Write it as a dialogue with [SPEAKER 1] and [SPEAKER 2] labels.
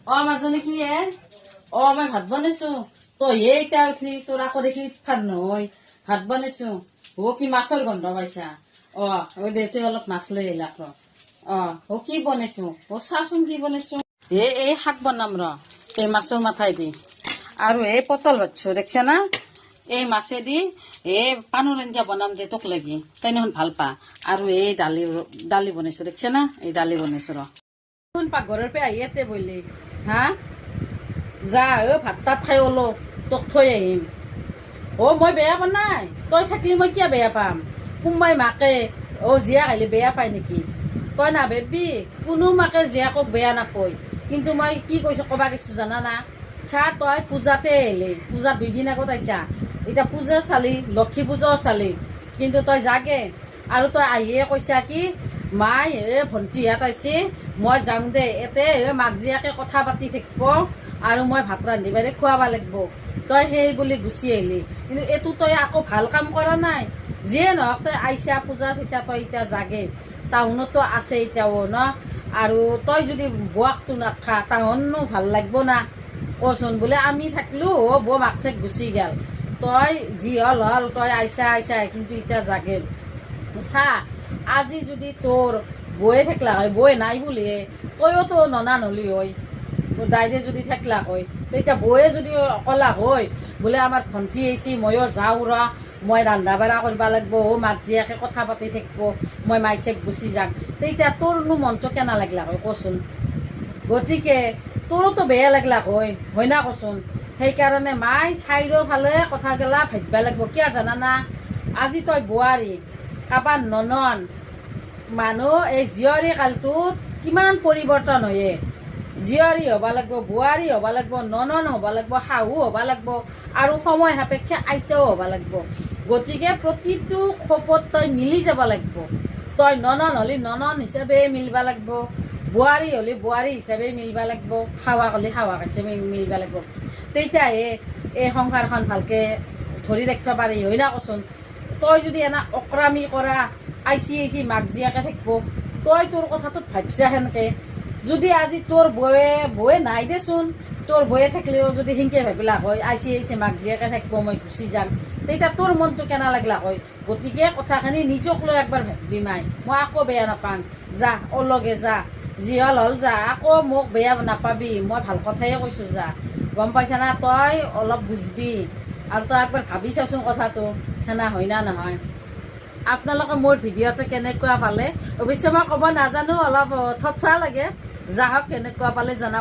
[SPEAKER 1] মাজনী কি এ মই ভাত বনাইছো তই এতিয়া উঠলি তোৰ আকৌ দেখি ভাত নহয় ভাত বনাইছো কি মাছৰ গন্ধ পাইছা দেউতাই অলপ মাছ লৈ আহিলাক কি বনাইছো চাচোন কি বনাইছো এই শাক বনাম এই মাছৰ মাথাই দি আৰু এই পটল ভাজছো দেখছা না এই মাছেদি পানৰ আঞ্জা বনাম দে তোক লাগি তই দেখোন ভাল পা আৰু এই দালি বনাইছো দেখছা না এই দালি বনাইছো কোন পাকঘৰৰ পৰা আহি ইয়াতে বইলি হা যা ভাত তাত খাই ওলো তোক থৈ আহিম মই বেয়া পোৱা নাই তই থাকিলে মই কিয় বেয়া পাম কোনোবাই মাকে জীয়াক আহিলে বেয়া পায় নেকি তই নাভাবি কোনো মাকে জীয়াকক বেয়া নাপায় কিন্তু মই কি কৈছো ক'বা গৈছো জানা না চা তই পূজাতে আহিলি পূজা 2 দিন আগত আহিছা এতিয়া পূজা চালি লক্ষী পূজাও চালি কিন্তু তই যাগে আৰু তই আহিয়ে কৈছা কি মাই ভণ্টি ইয়াত আহিছে মই যাম দে এতে মাক জীয়াকে কথা পাতি থাকিব আৰু মই ভাত ৰান্ধি বাঢ়ি খুৱাব লাগিব তই সেই বুলি গুচি আহিলি কিন্তু এইটো তই আকৌ ভাল কাম কৰা নাই যিয়ে নহওক তই আহিছা পূজা চাইছা তই এতিয়া যাগে টাউনতো আছে এতিয়াও ন আৰু তই যদি বোৱাকটো নাখা তাহননো ভাল লাগিব না কচোন বোলে আমি থাকিলো বৌ মাক ঠেক গুচি গেল তই যি হল তই আহিছা কিন্তু এতিয়া যাগে চা আজি যদি তোৰ বৌয়ে থাকলা হয় বৌয়ে নাই বুলিয়ে তইওতো ননা নলি হয় দাইদে যদি থাকলা হয় তেতিয়া বৌয়ে যদি কলা হয় বোলে আমাৰ ভণ্টি আহিছে ময়ো যাওঁ মই ৰান্ধা বাঢ়া কৰিব লাগিব মাক জীয়াকে কথা পাতি থাকিব মই মাইঠেক গুচি যাম তেতিয়া তোৰনো মনটো কেনা লাগিলা হয় কচোন গতিকে তোৰোতো বেয়া লাগিলা হয় না কচোন সেইকাৰণে মাই চাৰিওফালে কথা গেলা ভাবিব লাগিব কিয় জানানা আজি তই বোৱাৰী কাবাৰ ননন মানুহ এই জীয়ৰী কালটোত কিমান পৰিৱৰ্তন হয়ে জীয়ৰী হ'ব লাগিব বোৱাৰী হ'ব লাগিব ননন হ'ব লাগিব শাহু হ'ব লাগিব আৰু সময় সাপেক্ষে আইতাও হ'ব লাগিব গতিকে প্ৰতিটো খোপত তই মিলি যাব লাগিব তই ননন হ'লে ননন হিচাপে মিলিব লাগিব বোৱাৰী হ'লে বোৱাৰী হিচাপে মিলিব লাগিব শাহুৱাক হ'লে শাহুৱাক হিচাপে মিলিব লাগিব তেতিয়াহে এই সংসাৰখন ভালকৈ ধৰি ৰাখিব পাৰি হয় না কচোন তই যদি এনে অক্ৰামী কৰা আইচি মাক জীয়াকে থাকিব তই তোৰ কথাটোত ভাবছা সেনেকৈ যদি আজি তোৰ বৌয়ে নাই দেচোন তোৰ বৌয়ে থাকিলেও যদি সেনেকৈ ভাবিলা হয় আইচি মাক জীয়াকে থাকিব মই গুচি যাম তেতিয়া তোৰ মনটো কেনা লাগিলা হয় গতিকে কথাখিনি নিজক লৈ একবাৰ ভাবি মাই মই আকৌ বেয়া নাপাম যা অলগে যা যি হ'ল যা আকৌ মোক বেয়া নাপাবি মই ভাল কথাই কৈছোঁ যা গম পাইছা না তই অলপ বুজবি আৰু তই একবাৰ ভাবি চাচোন কথাটো সেনা হয় না নহয় আপোনালোকে মোৰ ভিডিঅ'টো কেনেকুৱা পালে অৱশ্যে মই ক'ব নাজানো অলপ থথৰা লাগে যাহক কেনেকুৱা পালে জনাব